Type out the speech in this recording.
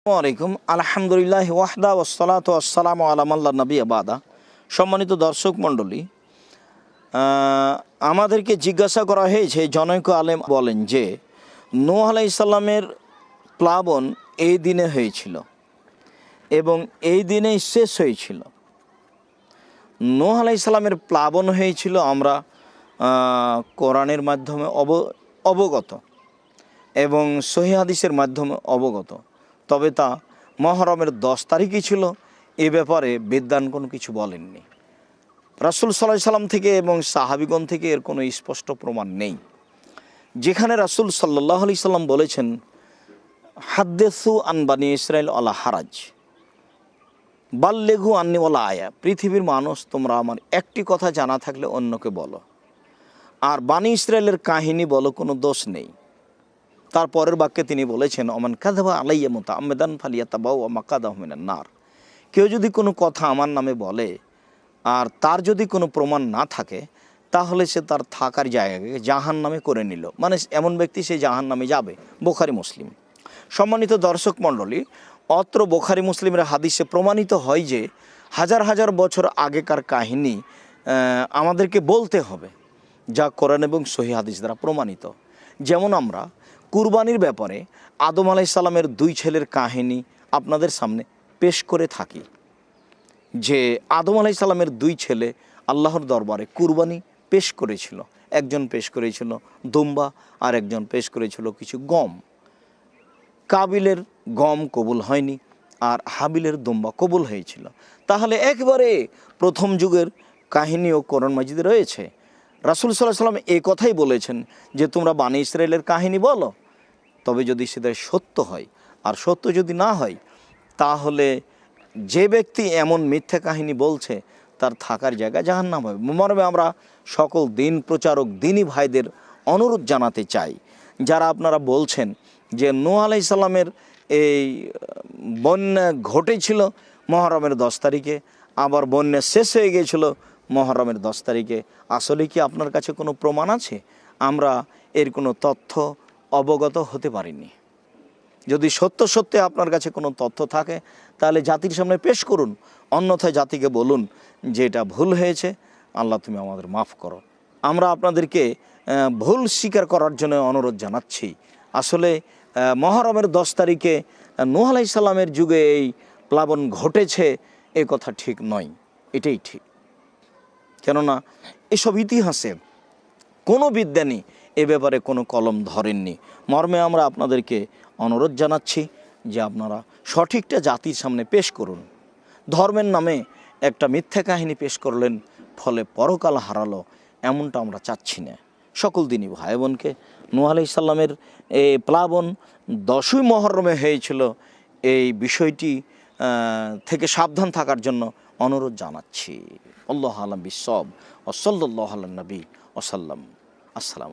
আলাইকুম আলহামদুলিল্লাহ ওয়াহদা ওয়াসসালাতু ওয়াসসালামু আলা মান লা নাবিয়্যা বাদা। সম্মানিত দর্শক মণ্ডলী, আমাদেরকে জিজ্ঞাসা করা হয়েছে, জনৈক আলেম বলেন যে নূহ আলাইহিস সালামের প্লাবন এই দিনে হয়েছিল এবং এই দিনেই শেষ হয়েছিল। নূহ আলাইহিস সালামের প্লাবন হয়েছিল আমরা কোরআনের মাধ্যমে অবগত এবং সহিহ হাদিসের মাধ্যমে অবগত, তবে তা মহরমের 10 তারিখই ছিল। এ ব্যাপারে বিদ্বান কোনো কিছু বলেননি। রাসূল সাল্লাল্লাহু আলাইহি সাল্লাম থেকে এবং সাহাবীগণ থেকে এর কোনো স্পষ্ট প্রমাণ নেই। যেখানে রাসূল সাল্লাল্লাহু আলাইহি সাল্লাম বলেছেন, হাদ্দিসু আন বানি ইসরাইল আলা হারাজ বাল্লিগু আন্নি ওয়ালা আয়া, পৃথিবীর মানুষ তোমরা আমার একটি কথা জানা থাকলে অন্যকে বলো, আর বানি ইসরায়েলের কাহিনী বলো, কোনো দোষ নেই। তারপরের বাক্যে তিনি বলেছেন, ওমান কাযাবা আলাইয়া মুতাআম্মিদান ফালিয়াতাবাওয়া মাকাদাহু মিনান নার, কেউ যদি কোনো কথা আমার নামে বলে আর তার যদি কোনো প্রমাণ না থাকে তাহলে সে তার থাকার জায়গাকে জাহান্নামে করে নিল, মানে এমন ব্যক্তি সে জাহান্নামে যাবে। বুখারী মুসলিম। সম্মানিত দর্শক মণ্ডলী, অত্র বুখারী মুসলিমের হাদিসে প্রমাণিত হয় যে হাজার হাজার বছর আগেকার কাহিনী আমাদেরকে বলতে হবে, যা কোরআন এবং সহিহ হাদিস দ্বারা প্রমাণিত। যেমন আমরা কুরবানির ব্যাপারে আদম আলাইহিস সালামের 2 ছেলের কাহিনী আপনাদের সামনে পেশ করে থাকি, যে আদম আলাইহিস সালামের 2 ছেলে আল্লাহর দরবারে কুরবানি পেশ করেছিল। একজন পেশ করেছিল দুম্বা, আর একজন পেশ করেছিল কিছু গম। কাবিলের গম কবুল হয়নি আর হাবিলের দুম্বা কবুল হয়েছিল। তাহলে একবারে প্রথম যুগের কাহিনীও কোরআন মাজিদে রয়েছে। রাসূল সাল্লাল্লাহু আলাইহি সাল্লাম এই কথাই বলেছেন যে তোমরা বানি ইসরায়েলের কাহিনী বলো, তবে যদি সেটা সত্য হয়, আর সত্য যদি না হয় তাহলে যে ব্যক্তি এমন মিথ্যা কাহিনী বলছে তার থাকার জায়গা জাহান্নাম হবে। মর্মে আমরা সকল দিন প্রচারক দিনী ভাইদের অনুরোধ জানাতে চাই, যারা আপনারা বলছেন যে নূহ আলাইহিস সালামের এই বন্যা ঘটেছিল মহরমের 10 তারিখে, আবার বন্যা শেষ হয়ে গিয়েছিল মহরমের 10 তারিখে, আসলে কি আপনার কাছে কোনো প্রমাণ আছে? আমরা এর কোনো তথ্য অবগত হতে পারিনি। যদি সত্যি আপনার কাছে কোনো তথ্য থাকে তাহলে জাতির সামনে পেশ করুন, অন্যথায় জাতিকে বলুন যে এটা ভুল হয়েছে, আল্লাহ তুমি আমাদের মাফ করো। আমরা আপনাদেরকে ভুল স্বীকার করার জন্য অনুরোধ জানাচ্ছি। আসলে মহরমের 10 তারিখে নূহ আলাইহিস সালামের যুগে এই প্লাবন ঘটেছে এ কথা ঠিক নয়, এটাই ঠিক। কেননা এসব ইতিহাসে কোনো বিজ্ঞানী এ ব্যাপারে কোনো কলম ধরেননি। মর্মে আমরা আপনাদেরকে অনুরোধ জানাচ্ছি যে আপনারা সঠিকটা জাতির সামনে পেশ করুন। ধর্মের নামে একটা মিথ্যা কাহিনী পেশ করলেন, ফলে পরকাল হারালো, এমনটা আমরা চাচ্ছি না। সকল দিনই ভাই বোনকে নূহ আলাইহিস সালামের এই প্লাবন 10ই মুহররমে হয়েছিল এই বিষয়টি থেকে সাবধান থাকার জন্য অনুরোধ জানাচ্ছি। আল্লাহু আ'লাম বিস-সাওয়াব ওয়া সাল্লাল্লাহু আলা নবী ওয়া সাল্লাম। আসসালামু আলাইকুম।